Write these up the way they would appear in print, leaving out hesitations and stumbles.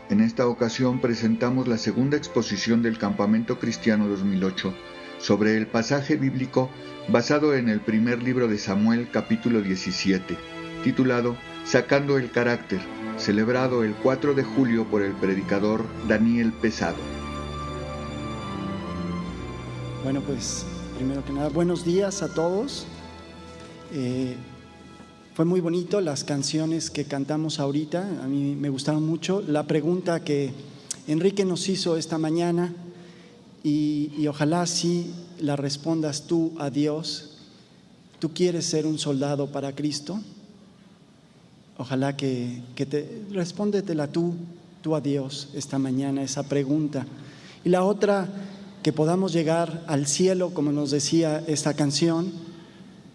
En esta ocasión presentamos la segunda exposición del Campamento Cristiano 2008 sobre el pasaje bíblico basado en el primer libro de Samuel, capítulo 17, titulado Sacando el carácter, celebrado el 4 de julio por el predicador Daniel Pesado. Bueno, pues primero que nada, buenos días a todos. Fue muy bonito las canciones que cantamos ahorita, a mí me gustaron mucho. La pregunta que Enrique nos hizo esta mañana, y ojalá sí la respondas tú a Dios. ¿Tú quieres ser un soldado para Cristo? Ojalá que respóndetela tú a Dios esta mañana, esa pregunta. Y la otra, que podamos llegar al cielo, como nos decía esta canción,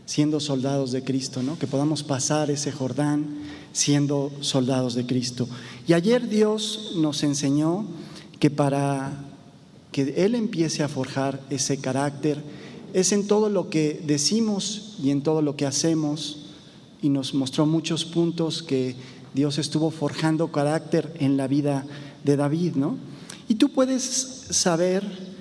siendo soldados de Cristo, ¿no? Que podamos pasar ese Jordán siendo soldados de Cristo. Y ayer Dios nos enseñó que para que Él empiece a forjar ese carácter es en todo lo que decimos y en todo lo que hacemos, y nos mostró muchos puntos que Dios estuvo forjando carácter en la vida de David, ¿no? Y tú puedes saber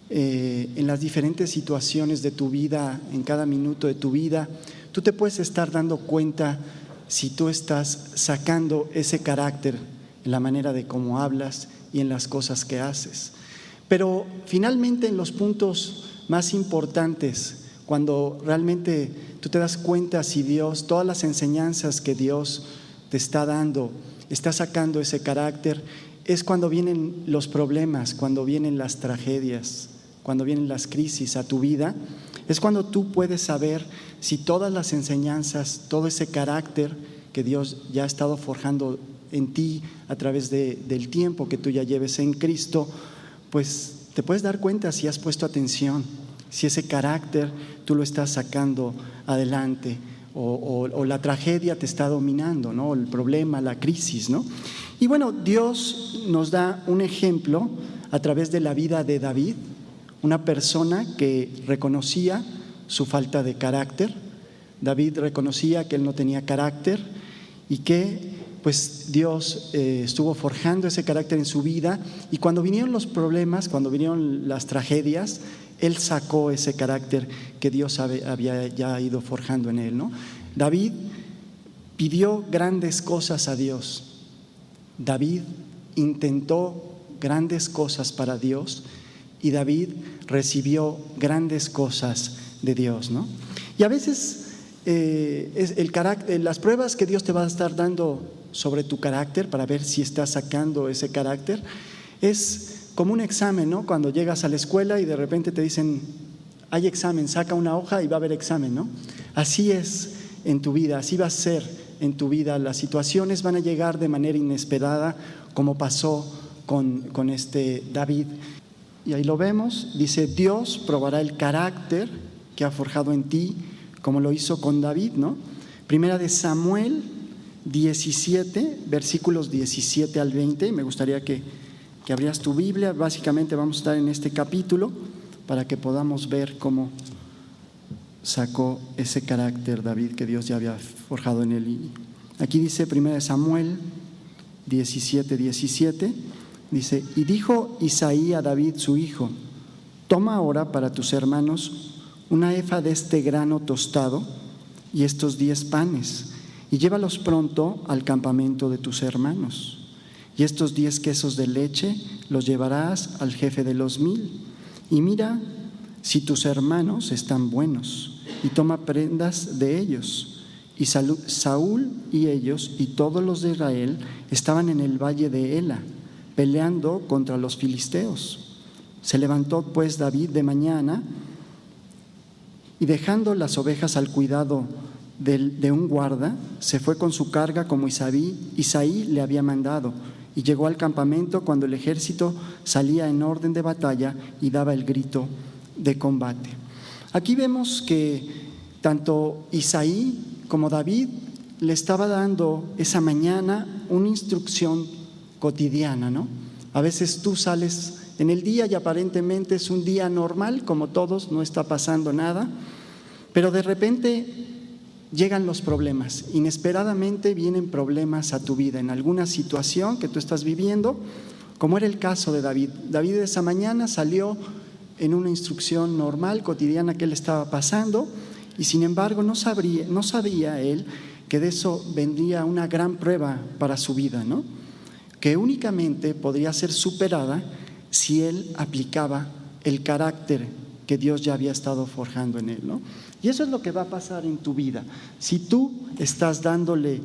en las diferentes situaciones de tu vida, en cada minuto de tu vida, tú te puedes estar dando cuenta si tú estás sacando ese carácter en la manera de cómo hablas y en las cosas que haces. Pero finalmente, en los puntos más importantes, cuando realmente tú te das cuenta si Dios, todas las enseñanzas que Dios te está dando, está sacando ese carácter, es cuando vienen los problemas, cuando vienen las tragedias, cuando vienen las crisis a tu vida. Es cuando tú puedes saber si todas las enseñanzas, todo ese carácter que Dios ya ha estado forjando en ti a través del tiempo que tú ya lleves en Cristo, pues te puedes dar cuenta si has puesto atención, si ese carácter tú lo estás sacando adelante, o la tragedia te está dominando, ¿no? El problema, la crisis, ¿no? Y bueno, Dios nos da un ejemplo a través de la vida de David, una persona que reconocía su falta de carácter. David reconocía que él no tenía carácter y que pues Dios estuvo forjando ese carácter en su vida, y cuando vinieron los problemas, cuando vinieron las tragedias, él sacó ese carácter que Dios había ya ido forjando en él, ¿no? David pidió grandes cosas a Dios. David intentó grandes cosas para Dios, y David recibió grandes cosas de Dios, ¿no? Y a veces es el carácter, las pruebas que Dios te va a estar dando sobre tu carácter para ver si estás sacando ese carácter, es como un examen, ¿no? Cuando llegas a la escuela y de repente te dicen, hay examen, saca una hoja y va a haber examen, ¿no? Así es en tu vida, así va a ser en tu vida. Las situaciones van a llegar de manera inesperada, como pasó con este David. Y ahí lo vemos, dice, Dios probará el carácter que ha forjado en ti, como lo hizo con David, ¿no? Primera de Samuel 17, versículos 17 al 20. Me gustaría que abrieras tu Biblia. Básicamente vamos a estar en este capítulo para que podamos ver cómo sacó ese carácter David que Dios ya había forjado en él. Y aquí dice Primera de Samuel 17, 17. Dice, y dijo Isaí a David su hijo, toma ahora para tus hermanos una efa de este grano tostado y estos 10 panes, y llévalos pronto al campamento de tus hermanos. Y estos 10 quesos de leche los llevarás al jefe de los 1000. Y mira si tus hermanos están buenos, y toma prendas de ellos. Y Saúl y ellos y todos los de Israel estaban en el valle de Ela, peleando contra los filisteos. Se levantó pues David de mañana, y dejando las ovejas al cuidado de un guarda, se fue con su carga como Isaí le había mandado, y llegó al campamento cuando el ejército salía en orden de batalla y daba el grito de combate. Aquí vemos que tanto Isaí como David le estaba dando esa mañana una instrucción cotidiana, ¿no? A veces tú sales en el día y aparentemente es un día normal, como todos, no está pasando nada, pero de repente llegan los problemas. Inesperadamente vienen problemas a tu vida, en alguna situación que tú estás viviendo, como era el caso de David. David esa mañana salió en una instrucción normal, cotidiana que él estaba pasando, y sin embargo no sabía él que de eso vendría una gran prueba para su vida, ¿no? Que únicamente podría ser superada si él aplicaba el carácter que Dios ya había estado forjando en él, ¿no? Y eso es lo que va a pasar en tu vida. Si tú estás dándole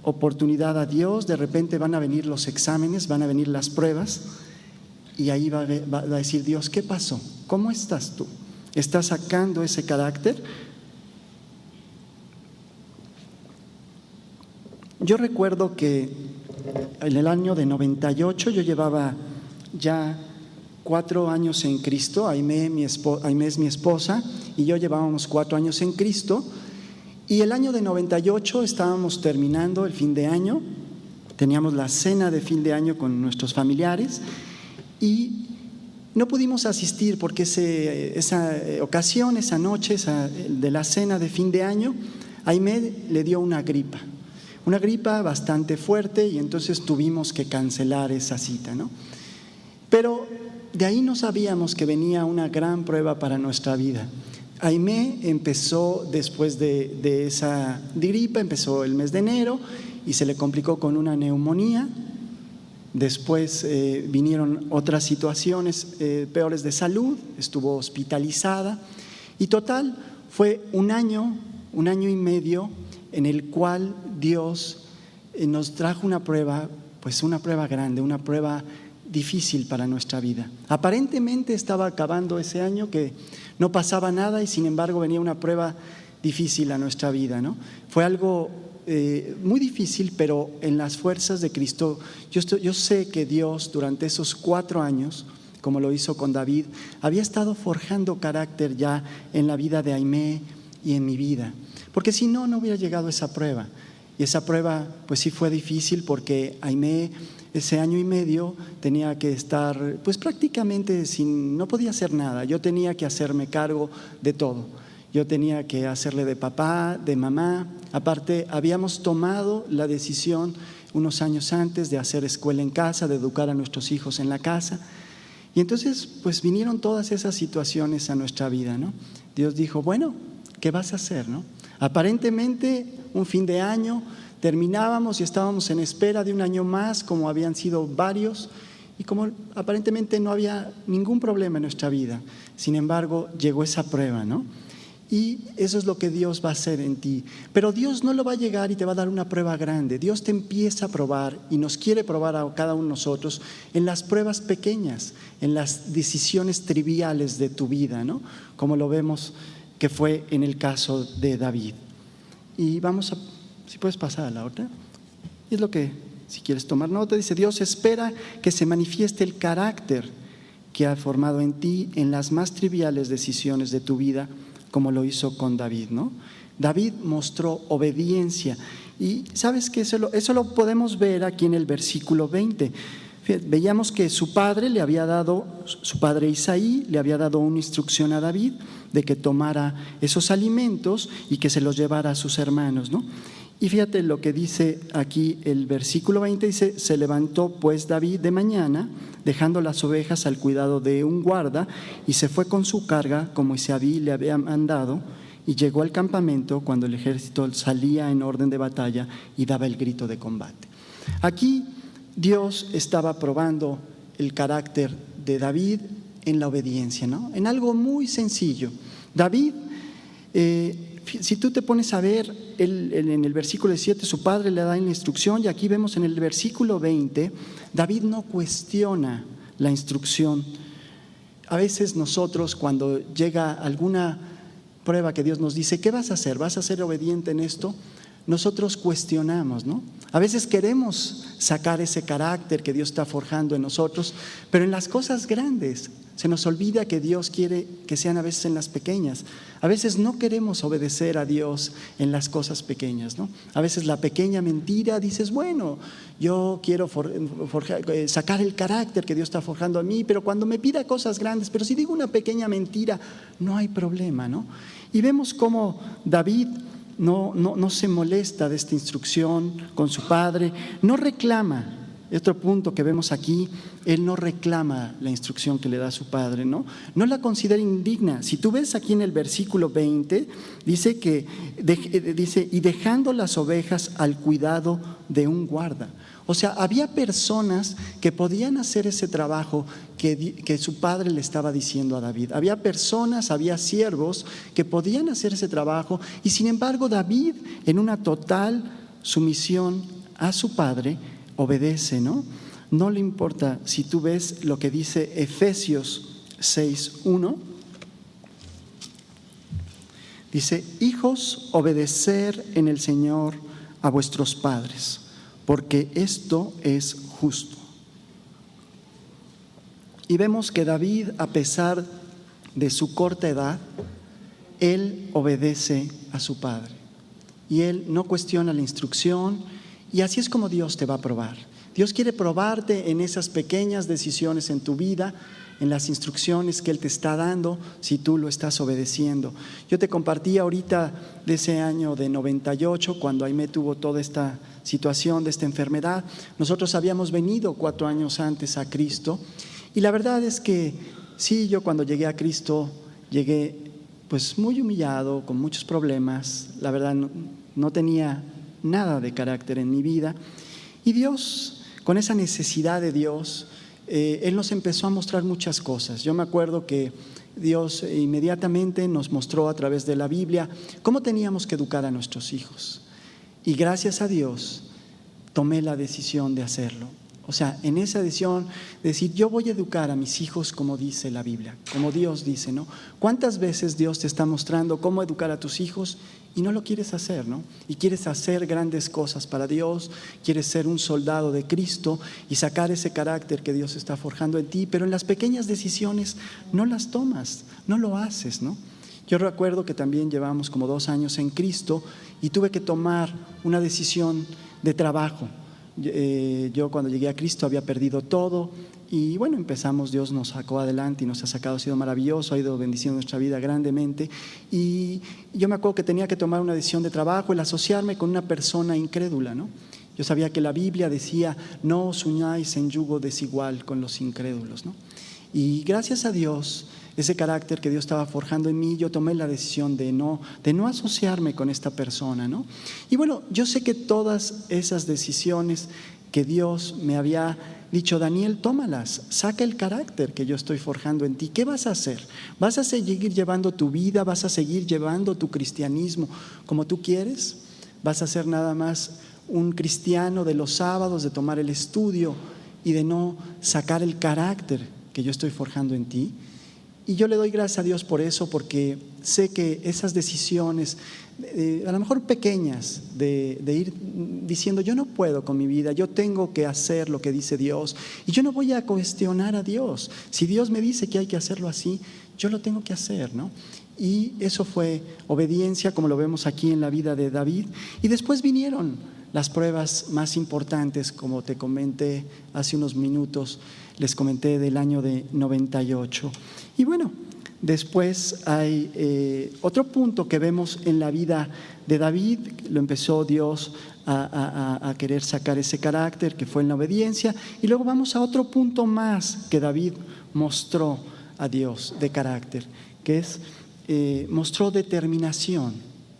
oportunidad a Dios, de repente van a venir los exámenes, van a venir las pruebas, y ahí va a decir Dios, ¿qué pasó? ¿Cómo estás tú? ¿Estás sacando ese carácter? Yo recuerdo que en el año de 98 yo llevaba ya 4 años en Cristo. Aimé es mi esposa y yo llevábamos 4 años en Cristo, y el año de 98 estábamos terminando el fin de año, teníamos la cena de fin de año con nuestros familiares y no pudimos asistir porque esa ocasión, esa noche de la cena de fin de año, Aimé le dio una gripa bastante fuerte, y entonces tuvimos que cancelar esa cita, ¿no? Pero de ahí no sabíamos que venía una gran prueba para nuestra vida. Aimé empezó después de esa gripa, empezó el mes de enero y se le complicó con una neumonía. Después vinieron otras situaciones peores de salud, estuvo hospitalizada, y total fue un año y medio en el cual Dios nos trajo una prueba, pues una prueba grande, una prueba difícil para nuestra vida. Aparentemente estaba acabando ese año, que no pasaba nada, y sin embargo venía una prueba difícil a nuestra vida, ¿no? Fue algo muy difícil, pero en las fuerzas de Cristo. Yo sé que Dios durante esos 4 años, como lo hizo con David, había estado forjando carácter ya en la vida de Aimé y en mi vida, porque si no, no hubiera llegado esa prueba. Y esa prueba pues sí fue difícil, porque Aimé ese año y medio tenía que estar pues prácticamente no podía hacer nada. Yo tenía que hacerme cargo de todo. Yo tenía que hacerle de papá, de mamá. Aparte, habíamos tomado la decisión unos años antes de hacer escuela en casa, de educar a nuestros hijos en la casa. Y entonces pues vinieron todas esas situaciones a nuestra vida, ¿no? Dios dijo, bueno, ¿qué vas a hacer, no? Aparentemente un fin de año, terminábamos y estábamos en espera de un año más, como habían sido varios, y como aparentemente no había ningún problema en nuestra vida. Sin embargo, llegó esa prueba, ¿no? Y eso es lo que Dios va a hacer en ti. Pero Dios no lo va a llegar y te va a dar una prueba grande. Dios te empieza a probar, y nos quiere probar a cada uno de nosotros en las pruebas pequeñas, en las decisiones triviales de tu vida, ¿no? Como lo vemos que fue en el caso de David. Y vamos a, si puedes pasar a la otra. Y es lo que, si quieres tomar nota, dice: Dios espera que se manifieste el carácter que ha formado en ti en las más triviales decisiones de tu vida, como lo hizo con David, ¿no? David mostró obediencia, y sabes que eso lo podemos ver aquí en el versículo 20. Veíamos que su padre Isaí le había dado una instrucción a David de que tomara esos alimentos y que se los llevara a sus hermanos, ¿no? Y fíjate lo que dice aquí el versículo 20, dice: se levantó pues David de mañana, dejando las ovejas al cuidado de un guarda, y se fue con su carga como Isaí le había mandado, y llegó al campamento cuando el ejército salía en orden de batalla y daba el grito de combate. Aquí Dios estaba probando el carácter de David en la obediencia, ¿no? En algo muy sencillo. David, si tú te pones a ver, en el versículo 7 su padre le da la instrucción, y aquí vemos en el versículo 20, David no cuestiona la instrucción. A veces nosotros, cuando llega alguna prueba que Dios nos dice, ¿qué vas a hacer? ¿Vas a ser obediente en esto? Nosotros cuestionamos, ¿no? A veces queremos sacar ese carácter que Dios está forjando en nosotros, pero en las cosas grandes se nos olvida que Dios quiere que sean a veces en las pequeñas. A veces no queremos obedecer a Dios en las cosas pequeñas, ¿no? A veces la pequeña mentira, dices, bueno, yo quiero sacar el carácter que Dios está forjando a mí, pero cuando me pida cosas grandes, pero si digo una pequeña mentira, no hay problema, ¿no? Y vemos cómo David no se molesta de esta instrucción con su padre, no reclama. Otro punto que vemos aquí, él no reclama la instrucción que le da su padre, ¿no? No la considera indigna. Si tú ves aquí en el versículo 20, dice y dejando las ovejas al cuidado de un guarda. O sea, había personas que podían hacer ese trabajo que su padre le estaba diciendo a David. Había personas, había siervos que podían hacer ese trabajo, y sin embargo David, en una total sumisión a su padre, obedece, ¿no? No le importa. Si tú ves lo que dice Efesios 6:1, dice: hijos, obedecer en el Señor a vuestros padres, porque esto es justo. Y vemos que David, a pesar de su corta edad, él obedece a su padre. Y él no cuestiona la instrucción, y así es como Dios te va a probar. Dios quiere probarte en esas pequeñas decisiones en tu vida, en las instrucciones que Él te está dando, si tú lo estás obedeciendo. Yo te compartí ahorita de ese año de 98, cuando Aimé tuvo toda esta situación de esta enfermedad. Nosotros habíamos venido 4 años antes a Cristo, y la verdad es que sí, yo cuando llegué a Cristo, llegué pues muy humillado, con muchos problemas. La verdad no tenía nada de carácter en mi vida, y Dios, con esa necesidad de Dios, Él nos empezó a mostrar muchas cosas. Yo me acuerdo que Dios inmediatamente nos mostró a través de la Biblia cómo teníamos que educar a nuestros hijos, y gracias a Dios tomé la decisión de hacerlo. O sea, en esa decisión de decir, yo voy a educar a mis hijos como dice la Biblia, como Dios dice, ¿no? ¿Cuántas veces Dios te está mostrando cómo educar a tus hijos y no lo quieres hacer, ¿no? Y quieres hacer grandes cosas para Dios, quieres ser un soldado de Cristo y sacar ese carácter que Dios está forjando en ti, pero en las pequeñas decisiones no las tomas, no lo haces, ¿no? Yo recuerdo que también llevamos como 2 años en Cristo y tuve que tomar una decisión de trabajo. Yo cuando llegué a Cristo había perdido todo, y bueno, empezamos, Dios nos sacó adelante y nos ha sacado, ha sido maravilloso, ha ido bendiciendo nuestra vida grandemente. Y yo me acuerdo que tenía que tomar una decisión de trabajo, el asociarme con una persona incrédula, ¿no? Yo sabía que la Biblia decía: no os unáis en yugo desigual con los incrédulos, ¿no? Y gracias a Dios, ese carácter que Dios estaba forjando en mí, yo tomé la decisión de no asociarme con esta persona, ¿no? Y bueno, yo sé que todas esas decisiones que Dios me había dicho: Daniel, tómalas, saca el carácter que yo estoy forjando en ti. ¿Qué vas a hacer? ¿Vas a seguir llevando tu vida? ¿Vas a seguir llevando tu cristianismo como tú quieres? ¿Vas a ser nada más un cristiano de los sábados, de tomar el estudio y de no sacar el carácter que yo estoy forjando en ti? Y yo le doy gracias a Dios por eso, porque sé que esas decisiones, a lo mejor pequeñas, de ir diciendo: yo no puedo con mi vida, yo tengo que hacer lo que dice Dios, y yo no voy a cuestionar a Dios. Si Dios me dice que hay que hacerlo así, yo lo tengo que hacer, ¿no? Y eso fue obediencia, como lo vemos aquí en la vida de David. Y después vinieron las pruebas más importantes, como te comenté hace unos minutos, les comenté del año de 98. Y bueno, después hay otro punto que vemos en la vida de David. Lo empezó Dios a querer sacar ese carácter, que fue en la obediencia. Y luego vamos a otro punto más que David mostró a Dios de carácter, que es, mostró determinación.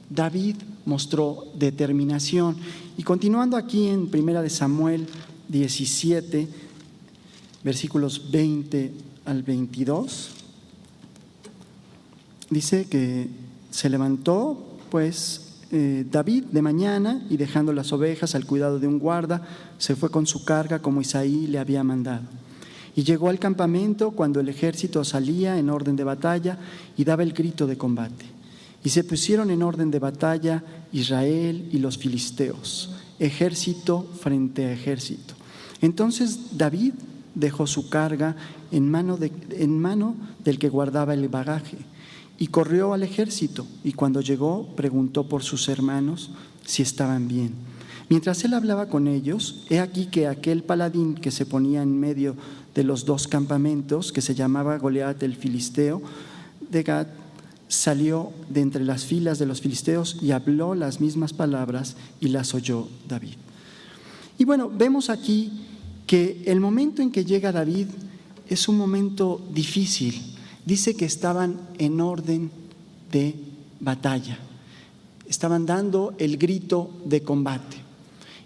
David mostró determinación. Y continuando aquí en 1 Samuel 17, versículos 20 al 22, dice que se levantó pues David de mañana, y dejando las ovejas al cuidado de un guarda, se fue con su carga como Isaí le había mandado. Y llegó al campamento cuando el ejército salía en orden de batalla y daba el grito de combate. Y se pusieron en orden de batalla Israel y los filisteos, ejército frente a ejército. Entonces David dejó su carga en mano del que guardaba el bagaje, y corrió al ejército, y cuando llegó preguntó por sus hermanos si estaban bien. Mientras él hablaba con ellos, he aquí que aquel paladín que se ponía en medio de los 2 campamentos, que se llamaba Goliat el filisteo de Gat, salió de entre las filas de los filisteos y habló las mismas palabras y las oyó David. Y bueno, vemos aquí que el momento en que llega David es un momento difícil. Dice que estaban en orden de batalla. Estaban dando el grito de combate.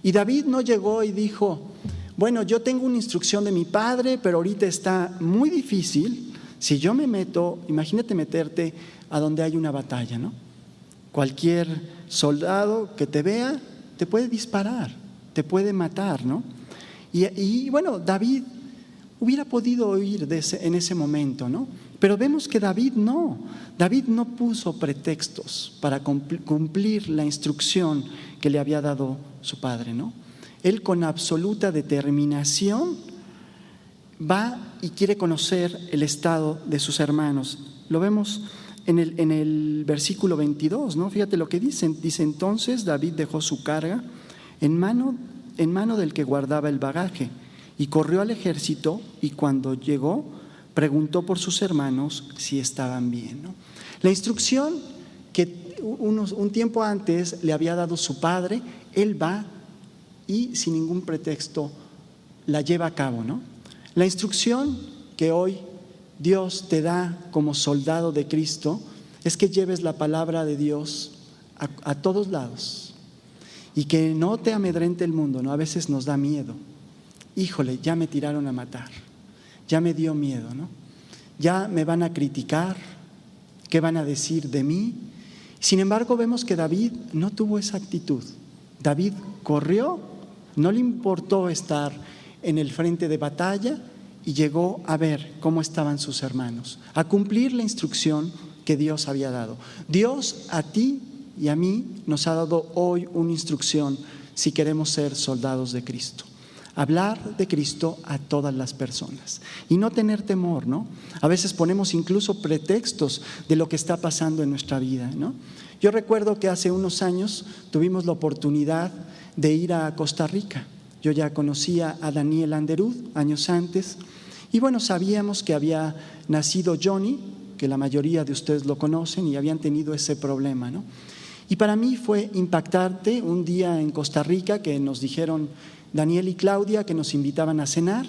Y David no llegó y dijo, bueno, yo tengo una instrucción de mi padre, pero ahorita está muy difícil. Si yo me meto, imagínate meterte a donde hay una batalla, ¿no? Cualquier soldado que te vea te puede disparar, te puede matar, ¿no? Y bueno, David hubiera podido oír en ese momento, ¿no? Pero vemos que David no puso pretextos para cumplir la instrucción que le había dado su padre, ¿no? Él con absoluta determinación va y quiere conocer el estado de sus hermanos. Lo vemos en el versículo 22, ¿no? Fíjate lo que dicen. Dice, entonces David dejó su carga en mano del que guardaba el bagaje y corrió al ejército, y cuando llegó preguntó por sus hermanos si estaban bien, ¿no? La instrucción que un tiempo antes le había dado su padre, él va y sin ningún pretexto la lleva a cabo, ¿no? La instrucción que hoy Dios te da como soldado de Cristo es que lleves la palabra de Dios a todos lados y que no te amedrente el mundo, ¿no? A veces nos da miedo. Híjole, ya me tiraron a matar, ya me dio miedo, ¿no? Ya me van a criticar, ¿qué van a decir de mí? Sin embargo, vemos que David no tuvo esa actitud. David corrió, no le importó estar en el frente de batalla y llegó a ver cómo estaban sus hermanos, a cumplir la instrucción que Dios había dado. Dios a ti y a mí nos ha dado hoy una instrucción si queremos ser soldados de Cristo. Hablar de Cristo a todas las personas y no tener temor, ¿no? A veces ponemos incluso pretextos de lo que está pasando en nuestra vida, ¿no? Yo recuerdo que hace unos años tuvimos la oportunidad de ir a Costa Rica. Yo ya conocía a Daniel Anderud años antes y bueno, sabíamos que había nacido Johnny, que la mayoría de ustedes lo conocen y habían tenido ese problema, ¿no? Y para mí fue impactante un día en Costa Rica que nos dijeron Daniel y Claudia que nos invitaban a cenar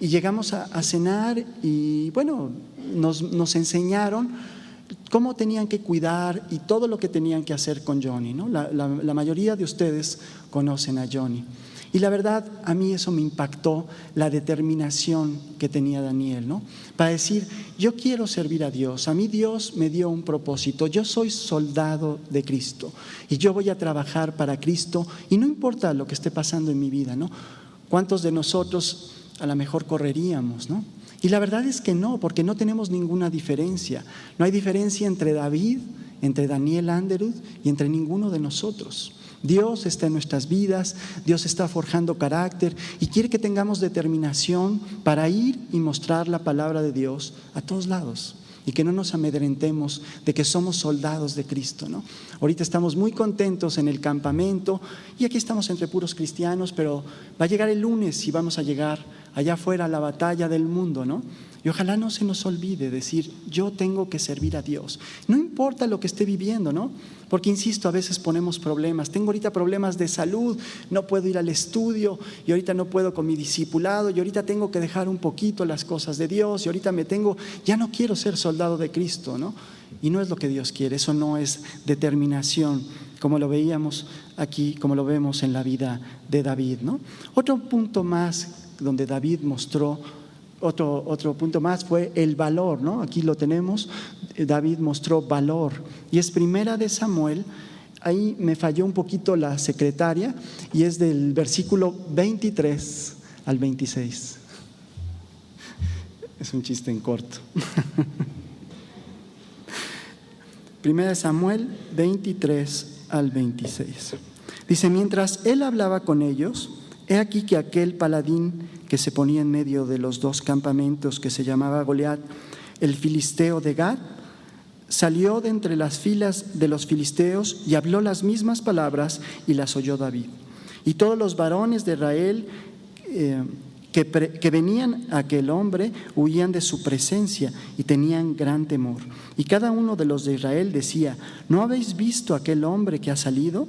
y llegamos a cenar y bueno, nos enseñaron cómo tenían que cuidar y todo lo que tenían que hacer con Johnny, ¿no? La mayoría de ustedes conocen a Johnny. Y la verdad, a mí eso me impactó, la determinación que tenía Daniel, ¿no? Para decir, yo quiero servir a Dios, a mí Dios me dio un propósito, yo soy soldado de Cristo y yo voy a trabajar para Cristo y no importa lo que esté pasando en mi vida, ¿no? ¿Cuántos de nosotros a lo mejor correríamos, ¿no? Y la verdad es que no, porque no tenemos ninguna diferencia. No hay diferencia entre David, entre Daniel Anderud y entre ninguno de nosotros. Dios está en nuestras vidas, Dios está forjando carácter y quiere que tengamos determinación para ir y mostrar la palabra de Dios a todos lados y que no nos amedrentemos de que somos soldados de Cristo, ¿no? Ahorita estamos muy contentos en el campamento y aquí estamos entre puros cristianos, pero va a llegar el lunes y vamos a llegar allá afuera a la batalla del mundo, ¿no? Y ojalá no se nos olvide decir, yo tengo que servir a Dios. No importa lo que esté viviendo, ¿no? Porque insisto, a veces ponemos problemas. Tengo ahorita problemas de salud, no puedo ir al estudio, y ahorita no puedo con mi discipulado, y ahorita tengo que dejar un poquito las cosas de Dios, y ahorita ya no quiero ser soldado de Cristo, ¿no? Y no es lo que Dios quiere, eso no es determinación, como lo veíamos aquí, como lo vemos en la vida de David, ¿no? Otro punto más donde David mostró, otro punto más fue el valor, ¿no? Aquí lo tenemos, David mostró valor y es Primera de Samuel, ahí me falló un poquito la secretaria y es del versículo 23 al 26. Es un chiste en corto. Primera de Samuel 23 al 26. Dice, mientras él hablaba con ellos, he aquí que aquel paladín que se ponía en medio de los dos campamentos, que se llamaba Goliat, el filisteo de Gat, salió de entre las filas de los filisteos y habló las mismas palabras y las oyó David. Y todos los varones de Israel que venían a aquel hombre huían de su presencia y tenían gran temor. Y cada uno de los de Israel decía: ¿no habéis visto aquel hombre que ha salido?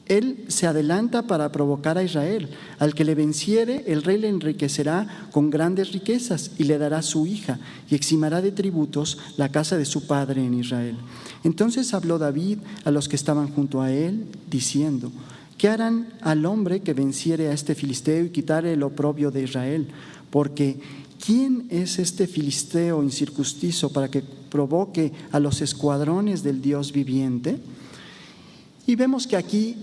Él se adelanta para provocar a Israel. Al que le venciere, el rey le enriquecerá con grandes riquezas y le dará su hija y eximará de tributos la casa de su padre en Israel. Entonces habló David a los que estaban junto a él, diciendo: ¿qué harán al hombre que venciere a este filisteo y quitare el oprobio de Israel? Porque ¿quién es este filisteo incircunciso para que provoque a los escuadrones del Dios viviente? Y vemos que aquí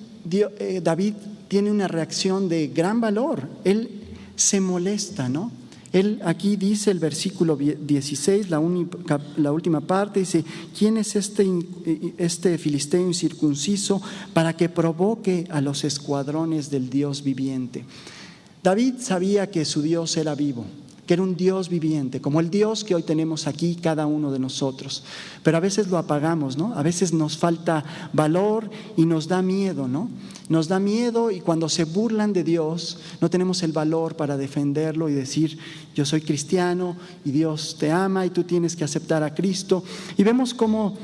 David tiene una reacción de gran valor. Él se molesta, ¿no? Él aquí dice el versículo 16, la última parte, dice: ¿quién es este filisteo incircunciso para que provoque a los escuadrones del Dios viviente? David sabía que su Dios era vivo, que era un Dios viviente, como el Dios que hoy tenemos aquí cada uno de nosotros. Pero a veces lo apagamos, ¿no? A veces nos falta valor y nos da miedo, ¿no? Nos da miedo, y cuando se burlan de Dios, no tenemos el valor para defenderlo y decir: yo soy cristiano y Dios te ama y tú tienes que aceptar a Cristo. Y vemos cómo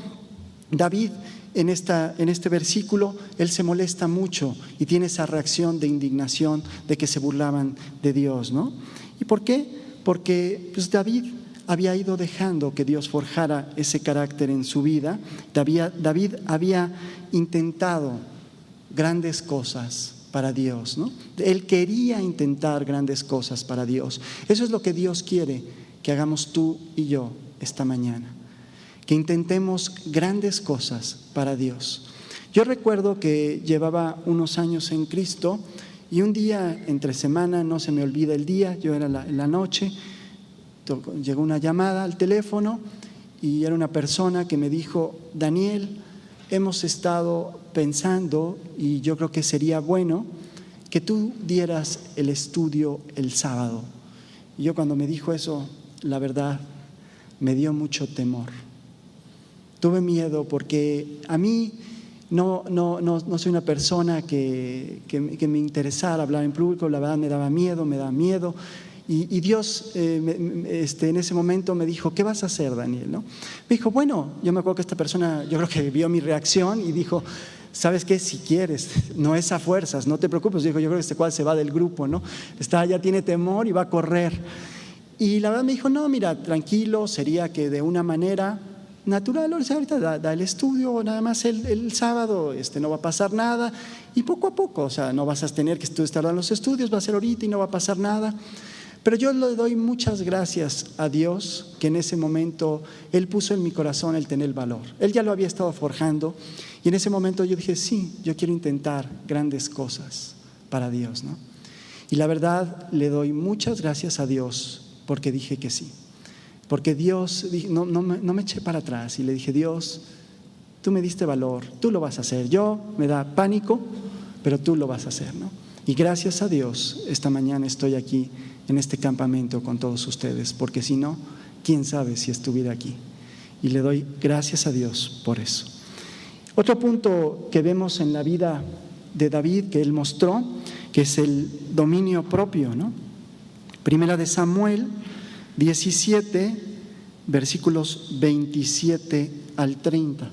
David en este versículo, él se molesta mucho y tiene esa reacción de indignación de que se burlaban de Dios, ¿no? ¿Y por qué? Porque pues, David había ido dejando que Dios forjara ese carácter en su vida. David había intentado grandes cosas para Dios, ¿no? Él quería intentar grandes cosas para Dios. Eso es lo que Dios quiere que hagamos tú y yo esta mañana, que intentemos grandes cosas para Dios. Yo recuerdo que llevaba unos años en Cristo, y un día entre semana, no se me olvida el día, yo era en la noche, llegó una llamada al teléfono y era una persona que me dijo: Daniel, hemos estado pensando y yo creo que sería bueno que tú dieras el estudio el sábado. Y yo, cuando me dijo eso, la verdad, me dio mucho temor. Tuve miedo porque a mí no soy una persona que me interesara hablar en público. La verdad me daba miedo. Y Dios en ese momento me dijo: ¿qué vas a hacer, Daniel? ¿No? Me dijo: bueno, yo me acuerdo que esta persona, yo creo que vio mi reacción y dijo: ¿sabes qué? Si quieres, no es a fuerzas, no te preocupes. Dijo: yo creo que este cual se va del grupo, ¿no? Ya tiene temor y va a correr. Y la verdad me dijo: no, mira, tranquilo, sería que de una manera natural, o sea, ahorita da el estudio, nada más el sábado, no va a pasar nada, y poco a poco, o sea, no vas a tener que estar dando los estudios, va a ser ahorita y no va a pasar nada. Pero yo le doy muchas gracias a Dios que en ese momento Él puso en mi corazón el tener valor. Él ya lo había estado forjando, y en ese momento yo dije: sí, yo quiero intentar grandes cosas para Dios, ¿no? Y la verdad, le doy muchas gracias a Dios porque dije que sí. Porque Dios, no me eché para atrás y le dije: Dios, tú me diste valor, tú lo vas a hacer. Yo me da pánico, pero tú lo vas a hacer, ¿no? Y gracias a Dios, esta mañana estoy aquí en este campamento con todos ustedes, porque si no, quién sabe si estuviera aquí. Y le doy gracias a Dios por eso. Otro punto que vemos en la vida de David, que él mostró, que es el dominio propio, ¿no? Primera de Samuel 17, versículos 27 al 30.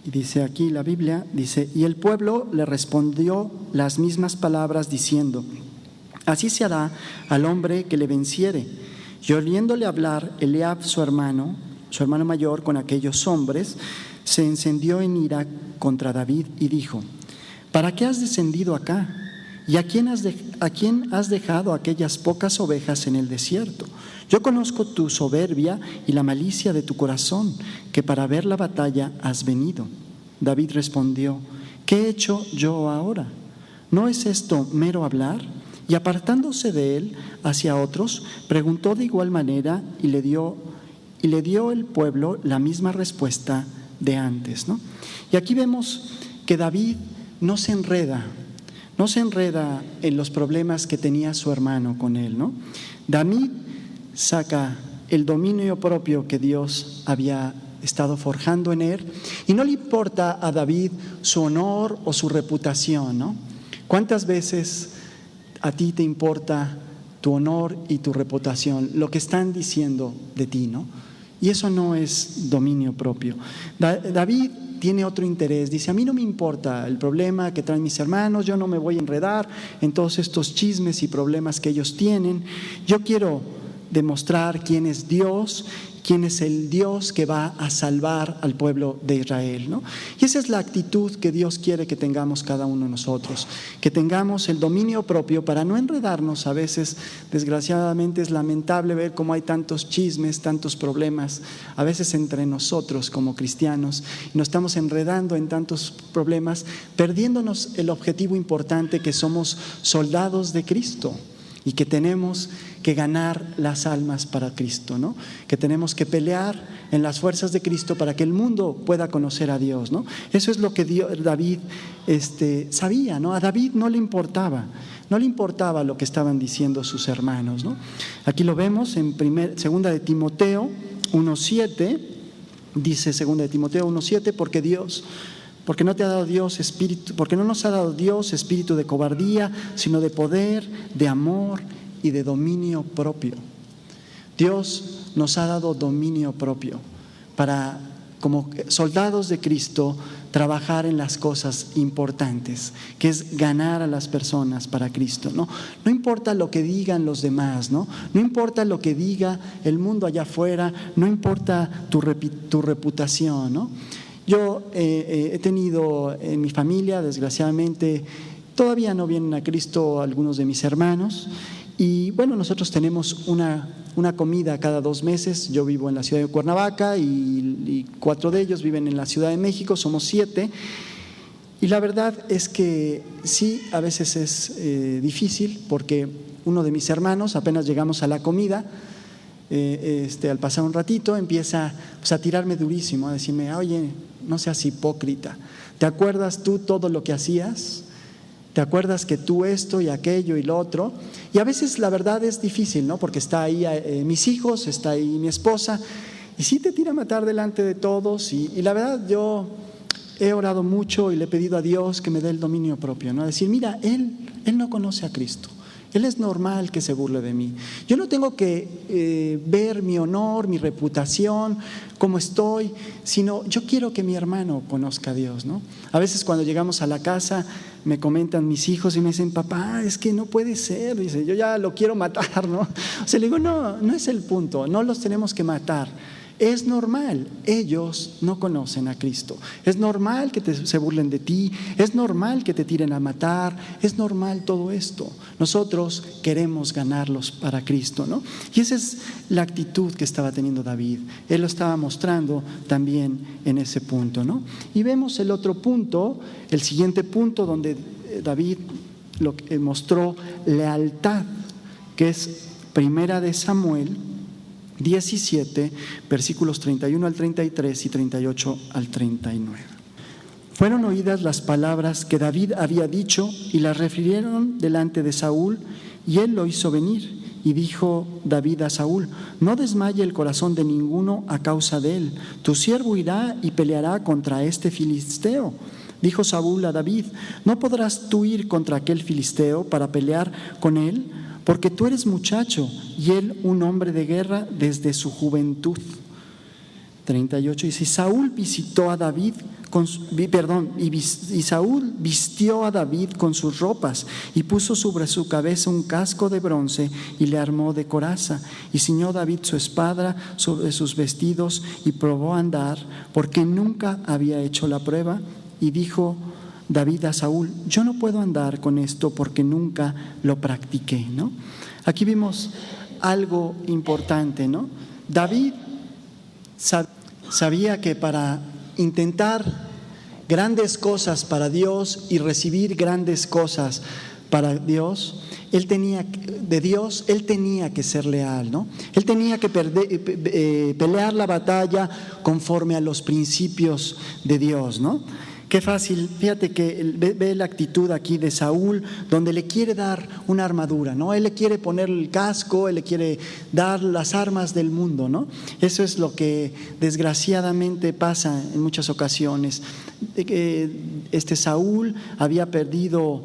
Y dice aquí la Biblia, dice: y el pueblo le respondió las mismas palabras diciendo: así se hará al hombre que le venciere. Y oyéndole hablar Eliab, su hermano mayor, con aquellos hombres, se encendió en ira contra David y dijo: ¿para qué has descendido acá? ¿Y a quién has dejado aquellas pocas ovejas en el desierto? Yo conozco tu soberbia y la malicia de tu corazón, que para ver la batalla has venido. David respondió: ¿qué he hecho yo ahora? ¿No es esto mero hablar? Y apartándose de él hacia otros, preguntó de igual manera y le dio el pueblo la misma respuesta de antes, ¿no? Y aquí vemos que David no se enreda en los problemas que tenía su hermano con él, ¿no? David saca el dominio propio que Dios había estado forjando en él, y no le importa a David su honor o su reputación, ¿no? ¿Cuántas veces a ti te importa tu honor y tu reputación, lo que están diciendo de ti, ¿no? Y eso no es dominio propio. David tiene otro interés, dice: a mí no me importa el problema que traen mis hermanos, yo no me voy a enredar en todos estos chismes y problemas que ellos tienen. Yo quiero demostrar quién es Dios, quién es el Dios que va a salvar al pueblo de Israel, ¿no? Y esa es la actitud que Dios quiere que tengamos cada uno de nosotros, que tengamos el dominio propio para no enredarnos. A veces, desgraciadamente, es lamentable ver cómo hay tantos chismes, tantos problemas, a veces entre nosotros como cristianos, y nos estamos enredando en tantos problemas, perdiéndonos el objetivo importante, que somos soldados de Cristo y que tenemos que ganar las almas para Cristo, ¿no? Que tenemos que pelear en las fuerzas de Cristo para que el mundo pueda conocer a Dios, ¿no? Eso es lo que David sabía, ¿no? A David no le importaba lo que estaban diciendo sus hermanos, ¿no? Aquí lo vemos en segunda de Timoteo 1:7, dice segunda de Timoteo 1:7, porque no te ha dado Dios espíritu, porque no nos ha dado Dios espíritu de cobardía, sino de poder, de amor y de dominio propio. Dios nos ha dado dominio propio para, como soldados de Cristo, trabajar en las cosas importantes, que es ganar a las personas para Cristo, ¿no? No importa lo que digan los demás, ¿no? No importa lo que diga el mundo allá afuera, no importa tu reputación, ¿no? Yo he tenido en mi familia, desgraciadamente, todavía no vienen a Cristo algunos de mis hermanos. Y bueno, nosotros tenemos una comida cada 2 meses. Yo vivo en la ciudad de Cuernavaca y 4 de ellos viven en la Ciudad de México, somos 7. Y la verdad es que sí, a veces es difícil, porque uno de mis hermanos, apenas llegamos a la comida, al pasar un ratito, empieza a tirarme durísimo, a decirme: oye, no seas hipócrita, ¿te acuerdas tú todo lo que hacías? ¿Te acuerdas que tú esto y aquello y lo otro? Y a veces la verdad es difícil, ¿no? Porque está ahí mis hijos, está ahí mi esposa, y sí te tira a matar delante de todos. Y la verdad, yo he orado mucho y le he pedido a Dios que me dé el dominio propio, ¿no? Decir: mira, Él no conoce a Cristo. Él es normal que se burle de mí. Yo no tengo que ver mi honor, mi reputación, cómo estoy, sino yo quiero que mi hermano conozca a Dios, ¿no? A veces cuando llegamos a la casa me comentan mis hijos y me dicen: papá, es que no puede ser, dice, yo ya lo quiero matar, ¿no? O sea, le digo: no es el punto, no los tenemos que matar. Es normal, ellos no conocen a Cristo. Es normal que se burlen de ti, es normal que te tiren a matar, es normal todo esto. Nosotros queremos ganarlos para Cristo, ¿no? Y esa es la actitud que estaba teniendo David. Él lo estaba mostrando también en ese punto, ¿no? Y vemos el otro punto, el siguiente punto, donde David mostró lealtad, que es Primera de Samuel 17, versículos 31 al 33 y 38 al 39. Fueron oídas las palabras que David había dicho y las refirieron delante de Saúl, y él lo hizo venir. Y dijo David a Saúl: no desmaye el corazón de ninguno a causa de él. Tu siervo irá y peleará contra este filisteo. Dijo Saúl a David: ¿no podrás tú ir contra aquel filisteo para pelear con él? Porque tú eres muchacho y él un hombre de guerra desde su juventud. 38. Y si Saúl visitó a David y Saúl vistió a David con sus ropas y puso sobre su cabeza un casco de bronce y le armó de coraza, y ciñó David su espada sobre sus vestidos y probó a andar, porque nunca había hecho la prueba. Y dijo David a Saúl: yo no puedo andar con esto porque nunca lo practiqué, ¿no? Aquí vimos algo importante, ¿no? David sabía que para intentar grandes cosas para Dios y recibir grandes cosas para Dios, él tenía que ser leal, ¿no? Él tenía que pelear la batalla conforme a los principios de Dios, ¿no? Qué fácil, fíjate que ve la actitud aquí de Saúl, donde le quiere dar una armadura, ¿no? Él le quiere poner el casco, él le quiere dar las armas del mundo, ¿no? Eso es lo que desgraciadamente pasa en muchas ocasiones. Saúl había perdido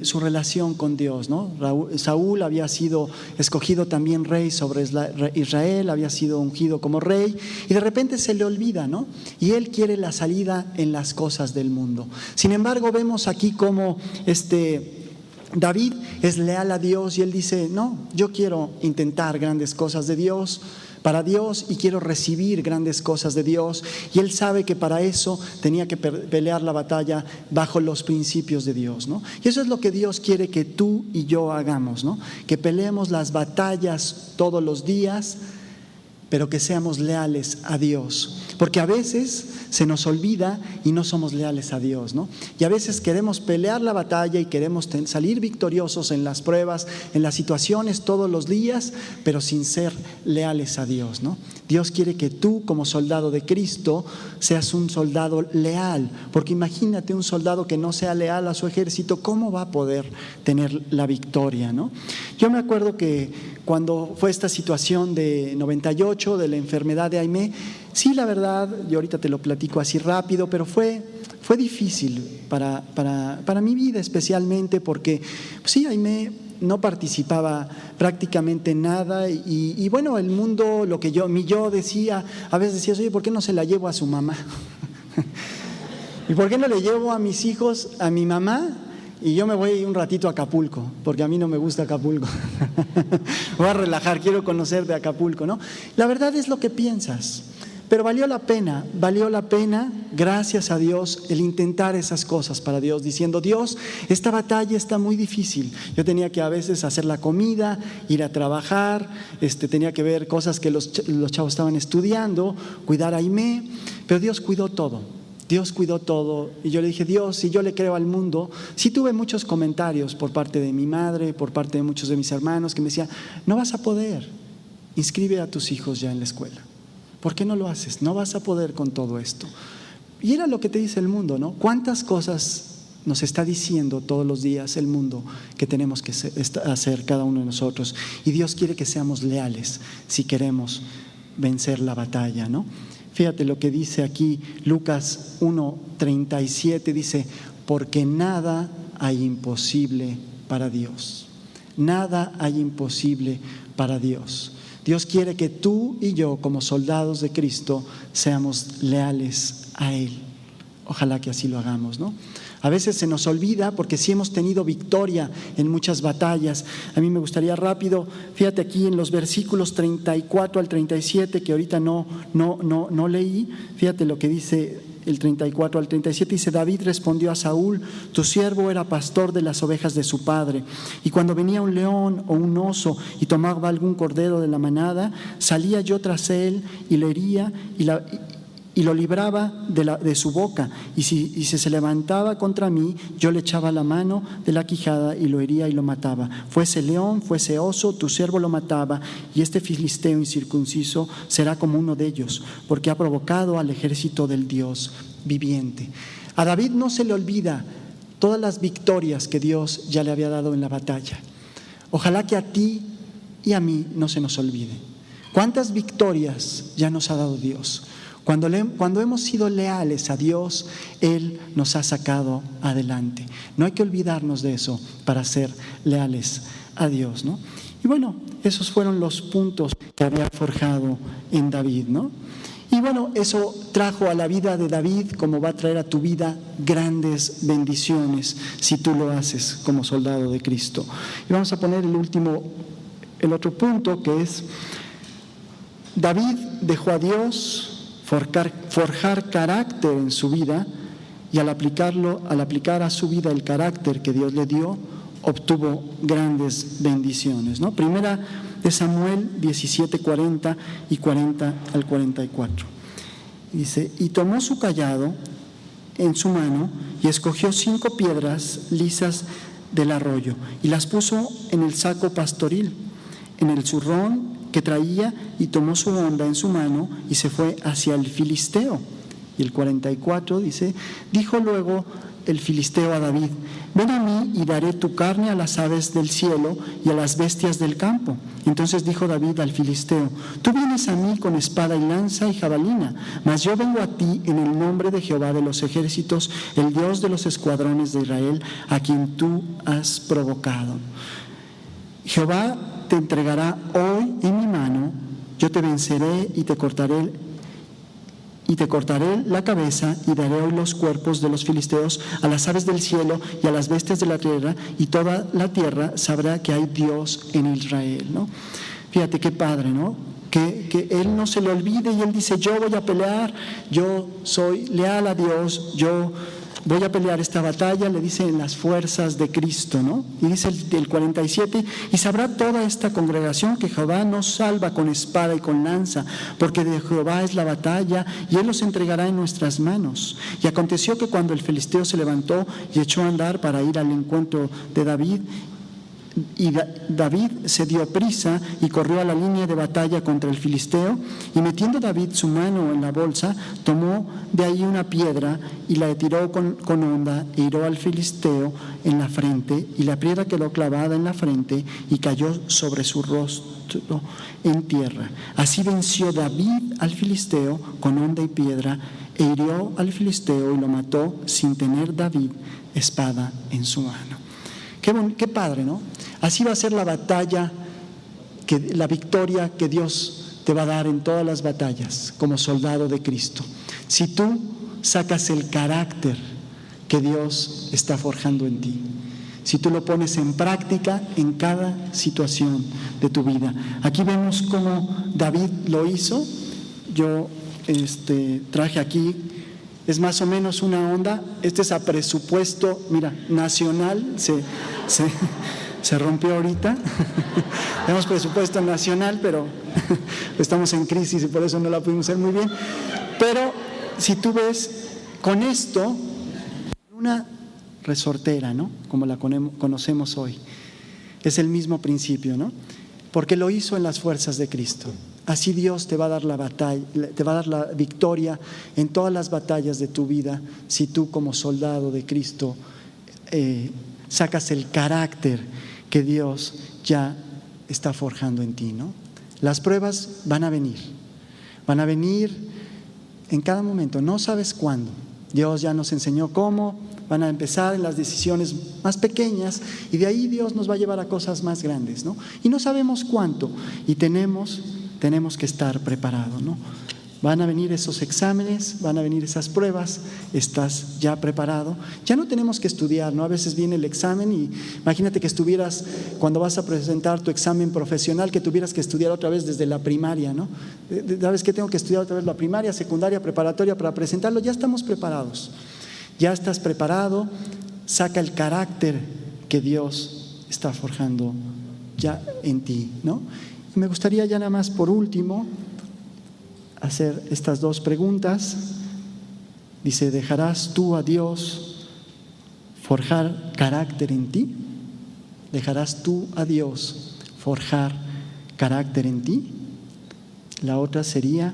su relación con Dios, ¿no? Saúl había sido escogido también rey sobre Israel, había sido ungido como rey, y de repente se le olvida, ¿no? Y él quiere la salida en las cosas del mundo. Sin embargo, vemos aquí cómo David es leal a Dios y él dice: no, yo quiero intentar grandes cosas de Dios, para Dios, y quiero recibir grandes cosas de Dios. Y él sabe que para eso tenía que pelear la batalla bajo los principios de Dios, ¿no? Y eso es lo que Dios quiere que tú y yo hagamos, ¿no? Que peleemos las batallas todos los días, pero que seamos leales a Dios, porque a veces se nos olvida y no somos leales a Dios, ¿no? Y a veces queremos pelear la batalla y queremos salir victoriosos en las pruebas, en las situaciones todos los días, pero sin ser leales a Dios, ¿no? Dios quiere que tú, como soldado de Cristo, seas un soldado leal, porque imagínate un soldado que no sea leal a su ejército, ¿cómo va a poder tener la victoria, ¿no? Yo me acuerdo que cuando fue esta situación de 98, de la enfermedad de Aimé, sí, la verdad, yo ahorita te lo platico así rápido, pero fue difícil para mi vida, especialmente porque, pues sí, Aimé no participaba prácticamente en nada y bueno, el mundo, lo que mi yo decía, a veces decía: oye, ¿por qué no se la llevo a su mamá? ¿Y por qué no le llevo a mis hijos a mi mamá? Y yo me voy un ratito a Acapulco, porque a mí no me gusta Acapulco. Voy a relajar, quiero conocer de Acapulco, ¿no? La verdad es lo que piensas. Pero valió la pena, gracias a Dios, el intentar esas cosas para Dios, diciendo: Dios, esta batalla está muy difícil. Yo tenía que a veces hacer la comida, ir a trabajar, tenía que ver cosas que los chavos estaban estudiando, cuidar a Aimé, pero Dios cuidó todo. Dios cuidó todo, y yo le dije: Dios, si yo le creo al mundo. Sí, tuve muchos comentarios por parte de mi madre, por parte de muchos de mis hermanos, que me decían: no vas a poder, inscribe a tus hijos ya en la escuela. ¿Por qué no lo haces? No vas a poder con todo esto. Y era lo que te dice el mundo, ¿no? ¿Cuántas cosas nos está diciendo todos los días el mundo que tenemos que hacer cada uno de nosotros? Y Dios quiere que seamos leales si queremos vencer la batalla, ¿no? Fíjate lo que dice aquí Lucas 1:37, dice: porque nada hay imposible para Dios. Nada hay imposible para Dios. Dios quiere que tú y yo, como soldados de Cristo, seamos leales a Él. Ojalá que así lo hagamos, ¿no? A veces se nos olvida, porque sí hemos tenido victoria en muchas batallas. A mí me gustaría rápido, fíjate aquí en los versículos 34 al 37, que ahorita no leí. Fíjate lo que dice el 34 al 37, dice: David respondió a Saúl: tu siervo era pastor de las ovejas de su padre, y cuando venía un león o un oso y tomaba algún cordero de la manada, salía yo tras él y le hería y lo libraba de su boca, y si se levantaba contra mí, yo le echaba la mano de la quijada y lo hería y lo mataba. Fuese león, fuese oso, tu siervo lo mataba, y este filisteo incircunciso será como uno de ellos, porque ha provocado al ejército del Dios viviente. A David no se le olvida todas las victorias que Dios ya le había dado en la batalla. Ojalá que a ti y a mí no se nos olvide. ¿Cuántas victorias ya nos ha dado Dios? Cuando hemos sido leales a Dios, Él nos ha sacado adelante. No hay que olvidarnos de eso para ser leales a Dios, ¿no? Y bueno, esos fueron los puntos que había forjado en David, ¿no? Y bueno, eso trajo a la vida de David, como va a traer a tu vida, grandes bendiciones si tú lo haces como soldado de Cristo. Y vamos a poner el otro punto, que es: David dejó a Dios forjar carácter en su vida, y al aplicar a su vida el carácter que Dios le dio, obtuvo grandes bendiciones, ¿no? Primera de Samuel 17:40 y 40 al 44. Dice: y tomó su cayado en su mano y escogió 5 piedras lisas del arroyo y las puso en el saco pastoril, en el zurrón que traía, y tomó su honda en su mano y se fue hacia el filisteo. Y el 44 dice: dijo luego el filisteo a David: ven a mí y daré tu carne a las aves del cielo y a las bestias del campo. Entonces dijo David al filisteo: tú vienes a mí con espada y lanza y jabalina, mas yo vengo a ti en el nombre de Jehová de los ejércitos, el Dios de los escuadrones de Israel, a quien tú has provocado. Jehová te entregará hoy en mi mano, yo te venceré y te cortaré la cabeza, y daré hoy los cuerpos de los filisteos a las aves del cielo y a las bestias de la tierra, y toda la tierra sabrá que hay Dios en Israel, ¿no? Fíjate qué padre, ¿no? Que él no se le olvide, y él dice: yo voy a pelear, yo soy leal a Dios, yo voy a pelear esta batalla, le dice, en las fuerzas de Cristo, ¿no? Y dice el 47: y sabrá toda esta congregación que Jehová nos salva con espada y con lanza, porque de Jehová es la batalla, y él los entregará en nuestras manos. Y aconteció que cuando el filisteo se levantó y echó a andar para ir al encuentro de David, y David se dio prisa y corrió a la línea de batalla contra el filisteo, y metiendo David su mano en la bolsa, tomó de ahí una piedra y la tiró con honda, e hirió al filisteo en la frente, y la piedra quedó clavada en la frente y cayó sobre su rostro en tierra. Así venció David al filisteo con honda y piedra, e hirió al filisteo y lo mató, sin tener David espada en su mano. Qué padre, ¿no? Así va a ser la batalla, la victoria que Dios te va a dar en todas las batallas como soldado de Cristo. Si tú sacas el carácter que Dios está forjando en ti, si tú lo pones en práctica en cada situación de tu vida. Aquí vemos cómo David lo hizo. Yo traje aquí, es más o menos una onda. Este es a presupuesto, mira, nacional, se rompió ahorita. Tenemos presupuesto nacional, pero estamos en crisis y por eso no la pudimos hacer muy bien. Pero si tú ves, con esto, una resortera, ¿no? Como la conocemos hoy, es el mismo principio, ¿no? Porque lo hizo en las fuerzas de Cristo. Así Dios te va a dar la batalla, te va a dar la victoria en todas las batallas de tu vida, si tú como soldado de Cristo sacas el carácter que Dios ya está forjando en ti, ¿no? Las pruebas van a venir en cada momento, no sabes cuándo. Dios ya nos enseñó cómo. Van a empezar en las decisiones más pequeñas, y de ahí Dios nos va a llevar a cosas más grandes, ¿no? Y no sabemos cuánto, y tenemos que estar preparados, ¿no? Van a venir esos exámenes, van a venir esas pruebas, estás ya preparado. Ya no tenemos que estudiar, ¿no? A veces viene el examen y imagínate que estuvieras, cuando vas a presentar tu examen profesional, que tuvieras que estudiar otra vez desde la primaria, ¿no? ¿Sabes qué? Tengo que estudiar otra vez la primaria, secundaria, preparatoria para presentarlo. Ya estamos preparados. Ya estás preparado, saca el carácter que Dios está forjando ya en ti, ¿no? Y me gustaría ya nada más por último hacer estas dos preguntas. Dice: ¿dejarás tú a Dios forjar carácter en ti? ¿Dejarás tú a Dios forjar carácter en ti? La otra sería: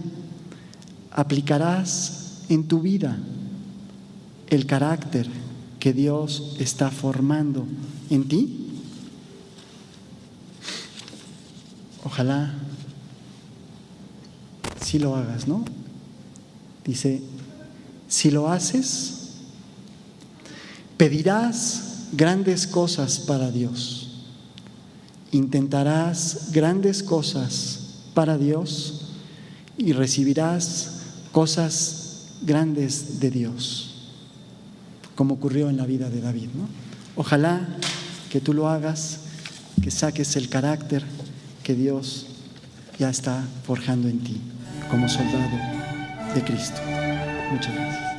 ¿aplicarás en tu vida el carácter que Dios está formando en ti? Ojalá sí lo hagas, ¿no? Dice: si lo haces, pedirás grandes cosas para Dios, intentarás grandes cosas para Dios y recibirás cosas grandes de Dios, como ocurrió en la vida de David, ¿no? Ojalá que tú lo hagas, que saques el carácter que Dios ya está forjando en ti como soldado de Cristo. Muchas gracias.